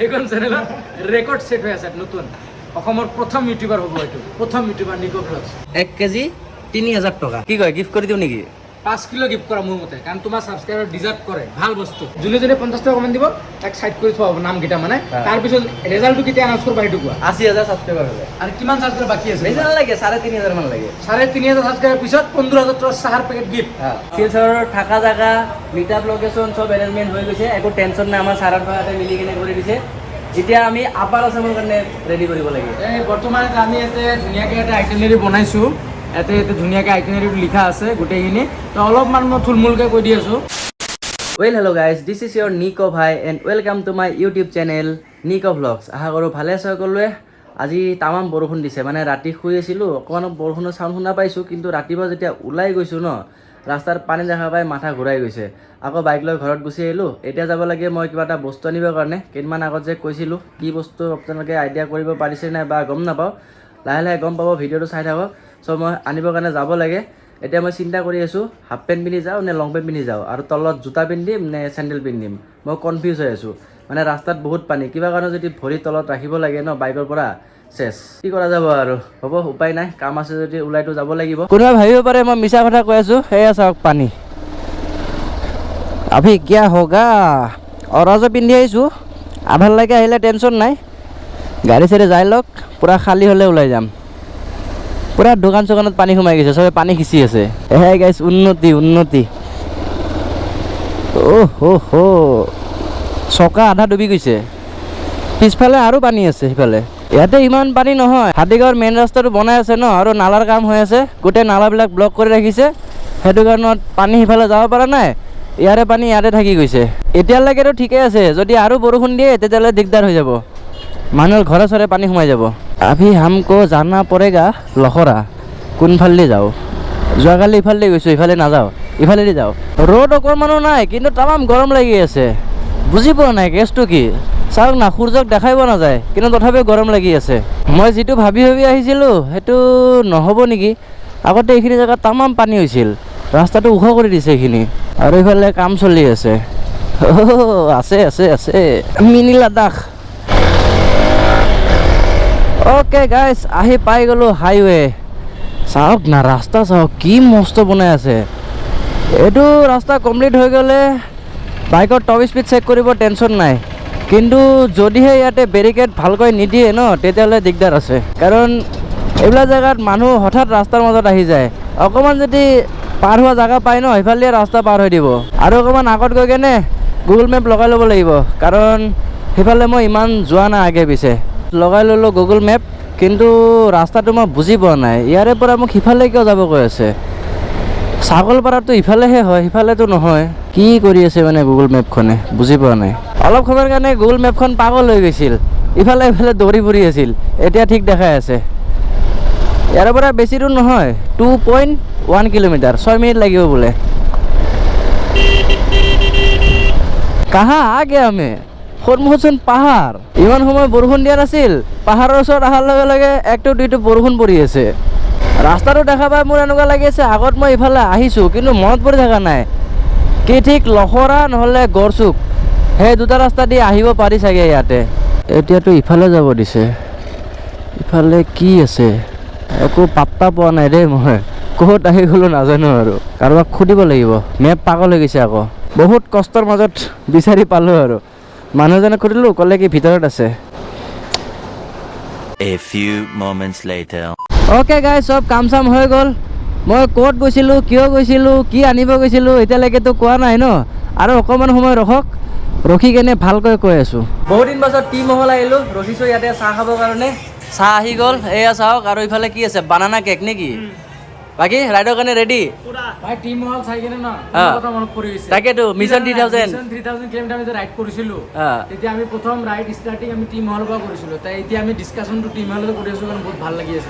এইখন চেনেলত record set হৈ আছে নতুন অসমৰ প্ৰথম ইউটিউবাৰ হ'ব এইটো প্ৰথম ইউটিউবাৰ নিকো ব্লগছ 1 কেজি 3000 টকা কি কয় গিফট কৰি দিও নেকি 5 কিলো গিফট কৰা মোৰ মতে কাৰণ তোমাৰ সাবস্ক্ৰাইবাৰ ডিজাৰ্ভ কৰে ভাল বস্তু যোনে যোনে 50 টকা কমেণ্ট দিব তাক সাইড কৰি থোৱা হ'ব নাম গিটা মানে তাৰ পিছত ৰিজাল্টটো কেতিয়া আনাউন্স কৰবা হেতু কোৱা 80000 সাবস্ক্ৰাইবাৰ হবে আৰু কিমান সাবস্ক্ৰাইবাৰ বাকি আছে বেছি নালাগে 3500 মান লাগে 3500 সাবস্ক্ৰাইবাৰ পিছত 15000 টকা চাহাৰ পেকেট গিফট শিলচৰৰ থাকা জায়গা মিটআপ লোকেশন সব এৰেঞ্জমেন্ট হৈ গৈছে একো টেনচন নাই আমাৰ সাৰাৰ ভাগাতে মিলি কিনে কৰি দিছে এতিয়া আমি আপাৰ আসামৰ কাৰণে ৰেডি কৰিব লাগে এই বৰ্তমান আমি ইয়াতে ধুনীয়াকৈ এটা আইটেনাৰি বনাইছোঁ ইয়াতে ধুনীয়াকৈ আইটেনাৰিটো লিখা আছে গোটেইখিনি তো অলপমান মই থুলমূলকৈ কৈ দি আছোঁ Well, hello guys, this is your Nico Bhai and welcome to my YouTube channel Nico Vlogs. আশা কৰোঁ ভালে আছে সকলোৱে আজি তামাম বৰষুণ দিছে মানে ৰাতি শুই আছিলোঁ অকণমান বৰষুণৰ চাউণ্ড শুনা পাইছোঁ কিন্তু ৰাতিপুৱা যেতিয়া ওলাই গৈছোঁ ন ৰাস্তাৰ পানী দেখা পাই মাথা ঘূৰাই গৈছে আকৌ বাইক লৈ ঘৰত গুচি আহিলোঁ এতিয়া যাব লাগে মই কিবা এটা বস্তু আনিবৰ কাৰণে কেইদিনমান আগত যে কৈছিলোঁ কি বস্তু আপোনালোকে আইডিয়া কৰিব পাৰিছে নাই বা গম নাপাওঁ লাহে লাহে গম পাব ভিডিঅ'টো চাই থাকক চ' মই আনিবৰ কাৰণে যাব লাগে এতিয়া মই চিন্তা কৰি আছোঁ হাফ পেণ্ট পিন্ধি যাওঁ নে লং পেণ্ট পিন্ধি যাওঁ আৰু তলত জোতা পিন্ধিম নে চেণ্ডেল পিন্ধিম মই কনফিউজ হৈ আছোঁ মানে ৰাস্তাত বহুত পানী কিবা কাৰণে যদি ভৰি তলত ৰাখিব লাগে ন বাইকৰ পৰা চেছ কি কৰা যাব আৰু হ'ব উপায় নাই কাম আছে যদি ওলাইতো যাব লাগিব কোনোবাই ভাবিব পাৰে মই মিছা কথা কৈ আছোঁ সেয়া চাওক পানী আভি কিয়া হোগা অৰাজো পিন্ধি আহিছোঁ আধালৈকে আহিলে টেনশ্যন নাই গাড়ী চাড়ী যাই লওক পূৰা খালী হ'লে ওলাই যাম পুৰা দোকান চোকানত পানী সোমাই গৈছে চবে পানী খিচি আছে হে গাইছ উন্নতি উন্নতি অ' হো চকা আধা ডুবি গৈছে পিছফালে আৰু পানী আছে সিফালে ইয়াতে ইমান পানী নহয় হাতীগাঁৱৰ মেইন ৰাস্তাটো বনাই আছে ন আৰু নালাৰ কাম হৈ আছে গোটেই নালাবিলাক ব্লক কৰি ৰাখিছে সেইটো কাৰণত পানী সিফালে যাব পৰা নাই ইয়াৰে পানী ইয়াতে থাকি গৈছে এতিয়ালৈকেতো ঠিকে আছে যদি আৰু বৰষুণ দিয়ে তেতিয়াহ'লে দিগদাৰ হৈ যাব মানুহৰ ঘৰে চৰে পানী সোমাই যাব আভি হামকো জানা পৰেগা লখৰা কোনফালেদি যাওঁ যোৱাকালি ইফালেদি গৈছোঁ ইফালে নাযাওঁ ইফালেদি যাওঁ ৰ'দ অকণমানো নাই কিন্তু তামাম গৰম লাগি আছে বুজি পোৱা নাই কেছটো কি চাওক না সূৰ্যক দেখাই পোৱা নাযায় কিন্তু তথাপিও গৰম লাগি আছে মই যিটো ভাবি আহিছিলোঁ সেইটো নহ'ব নেকি আগতে এইখিনি জেগাত তামাম পানী হৈছিল ৰাস্তাটো ওখ কৰি দিছে এইখিনি আৰু এইফালে কাম চলি আছে আছে আছে আছে মিনি লাডাখ অ'কে গাইজ আহি পাই গ'লোঁ হাইৱে চাওক না ৰাস্তা চাওক কি মস্ত বনাই আছে এইটো ৰাস্তা কমপ্লিট হৈ গ'লে বাইকৰ টপ স্পীড চেক কৰিব টেনশ্যন নাই কিন্তু যদিহে ইয়াতে বেৰিকেড ভালকৈ নিদিয়ে ন তেতিয়াহ'লে দিগদাৰ আছে কাৰণ এইবিলাক জেগাত মানুহ হঠাৎ ৰাস্তাৰ মাজত আহি যায় অকণমান যদি পাৰ হোৱা জেগা পায় ন সেইফালে ৰাস্তা পাৰ হৈ দিব আৰু অকণমান আগত গৈ কেনে গুগল মেপ লগাই ল'ব লাগিব কাৰণ সেইফালে মই ইমান যোৱা নাই আগে পিছে লগাই ল'লোঁ গুগল মেপ কিন্তু ৰাস্তাটো মই বুজি পোৱা নাই ইয়াৰে পৰা মোক সিফালে কিয় যাব কৈ আছে ছাগলপাৰাটো ইফালেহে হয় সিফালেতো নহয় কি কৰি আছে মানে গুগল মেপখনে বুজি পোৱা নাই অলপ সময়ৰ কাৰণে গুগল মেপখন পাগল হৈ গৈছিল ইফালে ইফালে দৌৰি ফুৰি আছিল এতিয়া ঠিক দেখাই আছে ইয়াৰ পৰা বেছি দূৰ নহয় 2.1 কিলোমিটাৰ 6 মিনিট লাগিব বোলে কাহা আগে আমি সন্মুখচোন পাহাৰ ইমান সময় বৰষুণ দিয়া নাছিল পাহাৰৰ ওচৰত অহাৰ লগে লগে একটো দুইটো বৰষুণ পৰি আছে ৰাস্তাটো দেখা পাই মোৰ এনেকুৱা লাগি আছে আগত মই ইফালে আহিছোঁ কিন্তু মনত পৰি থকা নাই কি ঠিক লখৰা নহ'লে গড়চুক সেই দুটা ৰাস্তা দি আহিব পাৰি চাগে ইয়াতে এতিয়াতো ইফালে যাব দিছে ইফালে কি আছে একো পাত্তা পোৱা নাই দেই মই ক'ত আহি গ'লো নাজানো আৰু কাৰোবাক সুধিব লাগিব মেপ পাগল হৈ গৈছে আকৌ বহুত কষ্টৰ মাজত বিচাৰি পালোঁ আৰু মানুহজনে সুধিলোঁ ক'লে কি ভিতৰত আছে A few moments later. Okay guys চব কাম চাম হৈ গ'ল মই ক'ত গৈছিলোঁ কিয় গৈছিলোঁ কি আনিব গৈছিলোঁ এতিয়ালৈকেতো কোৱা নাই ন আৰু অকণমান সময় ৰখি কেনে ভালকৈ কৈ আছোঁ বহুত দিন পাছত টি মহল আহিলোঁ ৰখিছোঁ ইয়াতে চাহ খাবৰ কাৰণে চাহ আহি গ'ল এয়া চাওক আৰু ইফালে কি আছে বানানা কেক নেকি বাকী ৰাইডৰ কাৰণে ৰেডি ভাই টিম মহল চাই কিনে ন কথা মনত পৰি গৈছে তাকেতো মিছন 3000 কিলোমিটাৰ আমি ৰাইড কৰিছিলোঁ তেতিয়া আমি প্ৰথম ৰাইড ষ্টাৰ্টিং আমি টিম মহলৰ পৰা কৰিছিলোঁ তাই এতিয়া আমি ডিছকাশ্যনটো টিম মহলতে কৰি আছোঁ কাৰণ বহুত ভাল লাগি আছে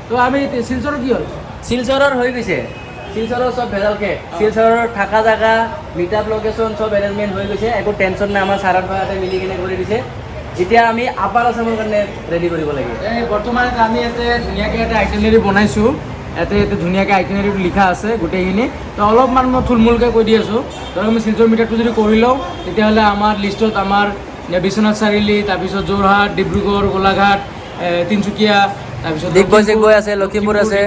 তো আমি শিলচৰৰ কি হ'ল শিলচৰৰ হৈ গৈছে শিলচৰৰ চব ভেজালকে শিলচৰৰ থাকা জাগা মিটআপ লোকেশ্যন চব এৰেঞ্জমেণ্ট হৈ গৈছে একো টেনশ্যন নাই আমাৰ চাৰাৰ ভাগাতে মিলি কিনে কৰি দিছে এতিয়া আমি আপাৰ আসামৰ কাৰণে ৰেডি কৰিব লাগিব এই বৰ্তমান আমি ইয়াতে ধুনীয়াকৈ এটা আইটেনাৰি বনাইছোঁ ইয়াতে ধুনীয়াকৈ আইটেনাৰিটো লিখা আছে গোটেইখিনি তো অলপমান মই থুলমূলকৈ কৈ দি আছোঁ ধৰক আমি শিলচৰ মিটাৰটো যদি কৰি লওঁ তেতিয়াহ'লে আমাৰ লিষ্টত আমাৰ বিশ্বনাথ চাৰিআলি, তাৰপিছত যোৰহাট, ডিব্ৰুগড়, গোলাঘাট, তিনিচুকীয়া, তাৰপিছত ডিগবৈ আছে, লখিমপুৰ আছে,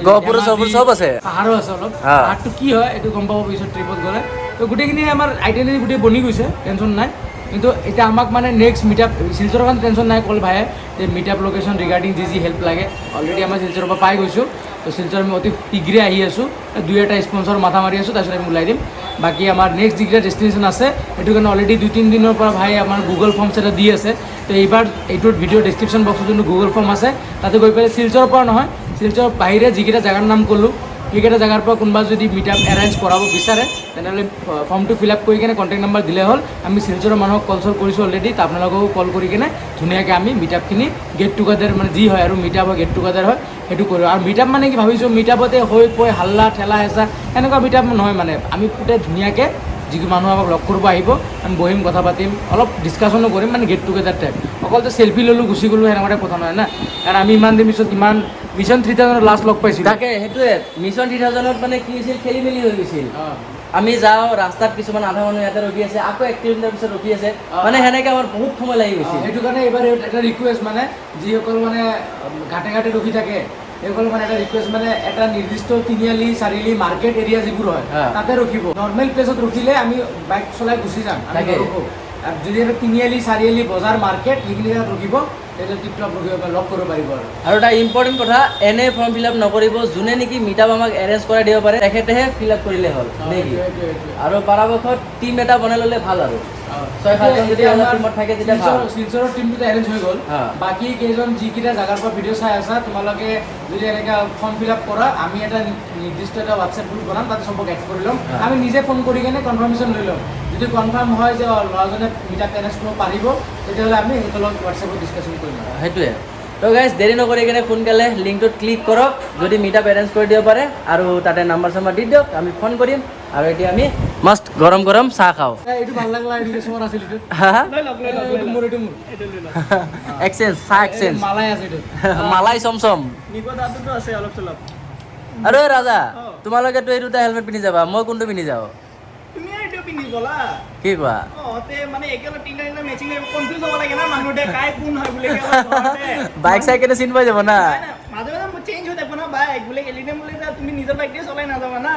গহপুৰ চহপুৰ চব আছে। পাহাৰো আছে অলপ। পাহাৰটো কি হয় এইটো গম পাব পিছত ট্ৰিপত গ'লে। তো গোটেইখিনি আমাৰ আইডেণ্টিটি গোটেই বনি গৈছে, টেনশ্যন নাই। কিন্তু এতিয়া আমাক মানে নেক্সট মিট আপ শিলচৰৰ কাৰণে টেনশ্যন নাই কল ভাইয়ে যে মিট আপ লোকেশ্যন ৰিগাৰ্ডিং যি হেল্প লাগে অলৰেডি আমাৰ শিলচৰৰ পৰা পাই গৈছোঁ। তো শিলচৰ আমি অতি শীঘ্ৰে আহি আছোঁ, 2-এটা স্পনচৰ মাথা মাৰি আছোঁ, তাৰপিছত আমি ওলাই দিম। বাকী আমাৰ নেক্সট যিকেইটা ডেষ্টিনেশ্যন আছে সেইটো কাৰণে অলৰেডি 2-3 দিনৰ পৰা ভাই আমাৰ গুগল ফৰ্মছ এটা দি আছে। তো এইবাৰ এইটোৰ ভিডিঅ' ডেছক্ৰিপশ্যন বক্সত যোনটো গুগল ফৰ্ম আছে তাতে গৈ পেলাই শিলচৰৰ পৰা নহয়, শিলচৰৰ বাহিৰে যিকেইটা জেগাৰ নাম ক'লোঁ সেইকেইটা জেগাৰ পৰা কোনোবা যদি মিট আপ এৰেঞ্জ কৰাব বিচাৰে তেনেহ'লে ফৰ্মটো ফিল আপ কৰি কিনে কণ্টেক্ট নাম্বাৰ দিলে হ'ল। আমি শিলচৰৰ মানুহক কল চল কৰিছোঁ অলৰেডি, তো আপোনালোকেও কল কৰি কিনে ধুনীয়াকৈ আমি মিট আপখিনি গেট টুগেডাৰ মানে যি হয় আৰু মিট আপ হয় গেট টুগেডাৰ হয় সেইটো কৰোঁ। আৰু মিট আপ মানে কি ভাবিছোঁ মিট আপতে হৈ পৈ হাল্লা ঠেলা হেঁচা এনেকুৱা মিট আপ নহয়, মানে আমি গোটেই ধুনীয়াকৈ যিটো মানুহ আমাক লগ কৰিব আহিব আমি বহিম, কথা পাতিম, অলপ ডিছকাশ্যনো কৰিম, মানে গেট টুগেডাৰ টাইপ। অকল যে চেল্ফি ল'লোঁ গুচি গ'লোঁ সেনেকুৱা টাইপ কথা নহয় না। কাৰণ আমি ইমান দিন পিছত ইমান মিছন 3000 লাষ্ট লগ পাইছিলোঁ। তাকে সেইটোৱে মিছন 3000ত মানে কি হৈছিল, খেলি মেলি হৈ গৈছিল। আমি যাওঁ ৰাস্তাত কিছুমান আধা মানুহ ইয়াতে ৰখি আছে, আকৌ 1 কিলোমিটাৰ পিছত ৰখি আছে, মানে সেনেকৈ আমাৰ বহুত সময় লাগি গৈছিল। সেইটো কাৰণে এইবাৰ এটা ৰিকুৱেষ্ট মানে যিসকল মানে ঘাটে ঘাটে ৰখি থাকে সেইসকল মানে এটা ৰিকুৱেষ্ট মানে এটা নিৰ্দিষ্ট 3আলি 4আলি মাৰ্কেট এৰিয়া যিবোৰ হয় তাতে ৰখিব। নৰ্মেল প্লেচত ৰখিলে আমি বাইক চলাই গুচি যাম, আমি নৰখোঁ। আৰু যদি এটা 3আলি 4আলি বজাৰ মাৰ্কেট সেইখিনি জেগাত ৰখিব তেতিয়া টিপটপ ৰখিব লগ কৰিব পাৰিব। আৰু এটা ইম্পৰ্টেণ্ট কথা, এনে ফৰ্ম ফিল আপ নকৰিব, যোনে নেকি মিট আপ আমাক এৰেঞ্জ কৰাই দিব পাৰে তেখেতেহে ফিল আপ কৰিলে হ'ল নেকি। আৰু পৰাপক্ষত টিম এটা বনাই ল'লে ভাল আৰু 6-7জন যদি আমাৰ টিমত থাকে তেতিয়া ভাল। শিলচৰৰ টিমটো এৰেঞ্জ হৈ গ'ল। বাকী কেইজন যিকেইটা জেগাৰ পৰা ভিডিঅ' চাই আছা তোমালোকে যদি এনেকৈ ফৰ্ম ফিল আপ কৰা আমি এটা নিৰ্দিষ্ট এটা হোৱাটছএপ গ্ৰুপ বনাম, তাতে চবক এড কৰি ল'ম। আমি নিজে ফোন কৰি কিনে কনফাৰ্মেশ্যন লৈ ল'ম। যদি কনফাৰ্ম হয় যে ল'ৰাজনে মিট আপ এৰেঞ্জ কৰিব পাৰিব তেতিয়াহ'লে আমি সিহঁতৰ লগত হোৱাটছএপত ডিছকাশ্যন কৰিম। সেইটোৱে। তো গাইজ দেৰি নকৰি কিনে সোনকালে লিংকটোত ক্লিক কৰক যদি মিট আপ এৰেঞ্জ কৰি দিব পাৰে, আৰু তাতে নাম্বাৰ চাম্বাৰ দি দিয়ক, আমি ফোন কৰিম। আৰু এতিয়া আমি মাষ্ট গৰম গৰম চাহ খাওঁ। এইটো ভাল লাগলা, এইটো চবৰ আছিল এইটো। এইটো মোৰ এক্সচেঞ্জ, চাহ এক্সচেঞ্জ। মালাই আছে এইটো। মালাই চমচম। নিকট দাঁততো আছে অলপ চলপ। আৰু ৰাজা তোমালোকেতো এই দুটা হেলমেট পিন্ধি যাবা, মই কোনটো পিন্ধি যাওঁ? তুমি এইটো পিন্ধি গ'লা কি কোৱা? তে মানে একেলগে তিনিটা মেচিং কনফিউজ হ'ব লাগে না মানুহতে কাই কোন হয় বুলি বাইক চাইকেলে চিন পাই যাব না। মাজে মাজে চেঞ্জ হৈ থাকিব না বাইক বোলে এলিনে বোলে তুমি নিজৰ বাইক দিয়ে চলাই নাযাবা না।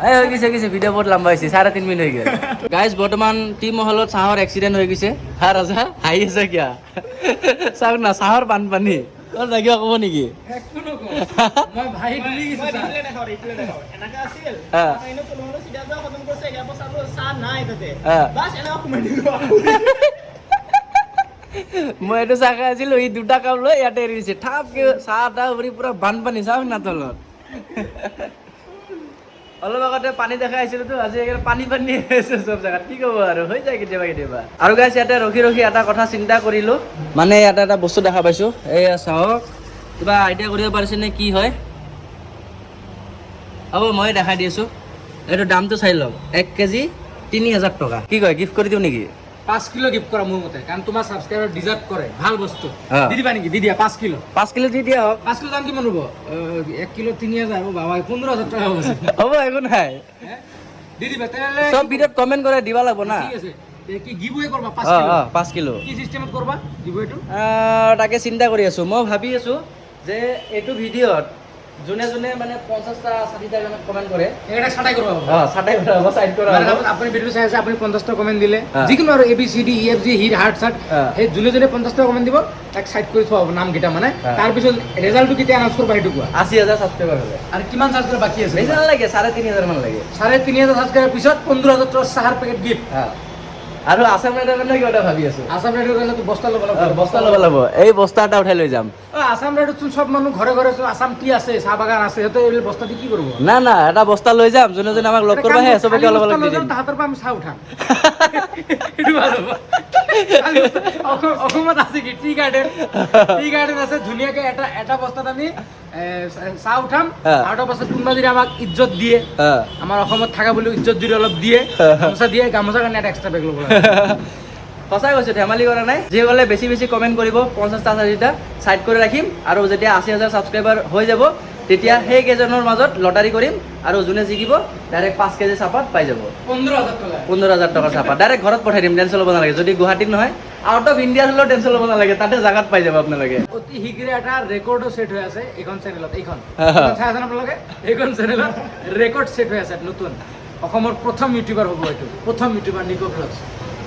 এই হৈ গৈছে ভিডিঅ' বহুত লম্বা হৈছে, 3.5 মিনিট হৈ গ'ল। গাইজ বৰ্তমান টি মহলত চাহৰ এক্সিডেণ্ট হৈ গৈছে। হা ৰাজা হাঁহি আছে কিয়া? চাওক না চাহৰ বানপানী। কিবা ক'ব নেকি? মই ভাই ডুবি গৈছোঁ। ৰিপ্লে দেখাও এনেকা আছিল এনে চলুৱালো চিধা যাও খতম কৰিছে, ইয়াৰ পৰা চালো চাহ নাই তাতে বাছ এনেকা সোমাই দিলো। মই এইটো চাহ খাই আছিলো, ই দুটা কাপ লৈ ইয়াতে এৰি দিছে, ঠাপকে চাহ তাহ ভৰি পুৰা বানপানী। চাওক না তলত অলপ আগতে পানী দেখাই আছিলোতো, আজি পানী পানী আছে চব জেগাত। কি ক'ব আৰু, হৈ যায় কেতিয়াবা কেতিয়াবা। আৰু গাইছ ইয়াতে ৰখি ৰখি এটা কথা চিন্তা কৰিলো, মানে ইয়াতে এটা বস্তু দেখা পাইছো। এয়া চাওক, কিবা আইডিয়া কৰিব পাৰিছে নে কি হয়? হ'ব মই দেখাই দি আছো, এইটো দামটো চাই লওক। 1 কেজি 3000 টকা। কি কয়, গিফ্ট কৰি দিওঁ নেকি? 5 কিলো গিফ্ট কৰা মোৰ মতে, কাৰণ তোমাৰ ছাবস্ক্ৰাইবাৰ ডিজাৰ্ভ কৰে ভাল বস্তু। দি দিবা নেকি? দি দিয়া 5 কিলো। 5 কিলো দি দিয়া হওক। 5 কিলো দাম কিমান হ'ব? 1 কিলো 3000 হ'ব বাবা, 15000 টকা হ'ব। হ'ব একো নাই, দি দিবা তেনেহ'লে। চব ভিডিঅ'ত কমেণ্ট কৰে দিব লাগিব না। ঠিক আছে, কি গিভৱে কৰবা 5 কিলো? 5 কিলো কি চিষ্টেমত কৰবা গিভৱেটো? তাকে চিন্তা কৰি আছো। মই ভাবি আছো যে এইটো ভিডিঅ'ত যোনে যোনে মানে 50টা 60টা কমেণ্ট কৰে এটা ছাটাই কৰবা হ'ব। ছাটাই কৰা হ'ব, চাইড কৰা মানে হ'ব। আপুনি ভিডিঅ' চাই আছে, আপুনি 50টা কমেণ্ট দিলে যিকোনো আৰু ABCD EFG hit heart chart সেই যোনে যোনে 50টা কমেণ্ট দিব তাক চাইড কৰি থোৱা হ'ব নামকেইটা। মানে তাৰপিছত ৰেজাল্টটো কেতিয়া এনাউন্স কৰবা সেইটো কোৱা। 80,000 ছাবস্ক্ৰাইবাৰ হ'লে। আৰু কিমান ছাবস্ক্ৰাইবাৰ বাকী আছে? বেছি নালাগে, 3,500 মান লাগে। 3500 ছাবস্ক্ৰাইবাৰ পিছত 15000 টকা চাহাৰ পেকেট গিফ্ট। আৰু আছাম ৰাইডাৰ কাৰণে কিবা এটা ভাবি আছো। আছাম ৰাইডৰ কাৰণে বস্তা ল'ব লাগিব। বস্তা ল'ব লাগিব, এই বস্তা এটা উঠাই লৈ যাম। আছাম ৰাইডত চব মানুহ ঘৰে ঘৰে আছাম টি আছে, চাহ বাগান আছে, সিহঁতে এই বস্তা দি কি কৰিব? না না, এটা বস্তা লৈ যাম, যোনে যোনে আমাক লগ কৰিব আহে চবকে অলপ অলপ দি দিম। তাহাঁতৰ পৰা আমি চাহ উঠাম। এইটো ভাল হ'ব। অসমত আছে কি টি গাৰ্ডেন আছে, ধুনীয়াকে এটা বস্তাত আমি চাহ উঠাম। আৰু পাছত কোনোবা যদি আমাক ইজ্জত দিয়ে, আমাৰ অসমত থকা বুলি ইজ্জত যদি অলপ দিয়ে, গামোচা দিয়ে, গামোচাৰ কাৰণে এটা এক্সট্ৰা বেগ ল'ব লাগে। সঁচাই কৈছোঁ, ধেমালি কৰা নাই। যিসকলে বেছি বেছি কমেণ্ট কৰিব 50টা 60টা চাইড কৰি ৰাখিম, আৰু যেতিয়া 80,000 ছাবস্ক্ৰাইবাৰ হৈ যাব তেতিয়া সেই কেইজনৰ মাজত লটাৰী কৰিম, আৰু যোনে জিকিব ডাইৰেক্ট 5 কেজি চাহপাত পাই যাব 15,000 টকা 15,000 টকাৰ চাহপাত ডাইৰেক্ট ঘৰত পঠাই দিম টেনশ্যন ল'ব নালাগে যদি গুৱাহাটীত নহয় আউট অফ ইণ্ডিয়া হ'লেও টেনশ্যন ল'ব নালাগে তাতে জাগাত পাই যাব আপোনালোকে অতি শীঘ্ৰে এটা ৰেকৰ্ডো ছেট হৈ আছে এইখন চেনেলত এইখন চাই আছেনে আপোনালোকে এইখন চেনেলত ৰেকৰ্ড ছেট হৈ আছে নতুন অসমৰ প্ৰথম ইউটিউবাৰ হ'ব এইটো প্ৰথম ইউটিউবাৰ নিকো ব্লগছ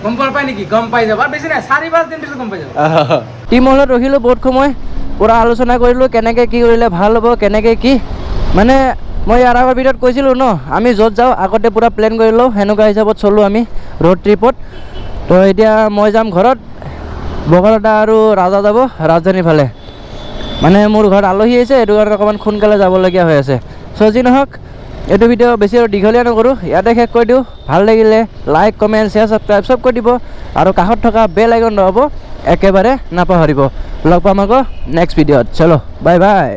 গম পাই নেকি গম পাই যাব আৰু বেছি নাই 4-5 দিন পিছত গম পাই যাব টিম হলত ৰখিলোঁ বহুত সময় পুৰা আলোচনা কৰিলোঁ কেনেকৈ কি কৰিলে ভাল হ'ব কেনেকৈ কি মানে মই ইয়াৰ আগৰ ভিডিঅ'ত কৈছিলোঁ ন আমি য'ত যাওঁ আগতে পূৰা প্লেন কৰি লওঁ সেনেকুৱা হিচাপত চলোঁ আমি ৰোড ট্ৰিপত তো এতিয়া মই যাম ঘৰত বগলদা আৰু ৰাজা যাব ৰাজধানীৰ ফালে মানে মোৰ ঘৰত আলহী আহিছে এইটো কাৰণে অকণমান সোনকালে যাবলগীয়া হৈ আছে চ' যি নহওক এইটো ভিডিঅ' বেছি আৰু দীঘলীয়া নকৰোঁ ইয়াতে শেষ কৰি দিওঁ ভাল লাগিলে লাইক কমেণ্ট শ্বেয়াৰ ছাবস্ক্ৰাইব চব কৰি দিব আৰু কাষত থকা বেল আইকন দবাব একেবাৰে নাপাহৰিব লগ পাম আকৌ নেক্সট ভিডিঅ'ত চলো বাই বাই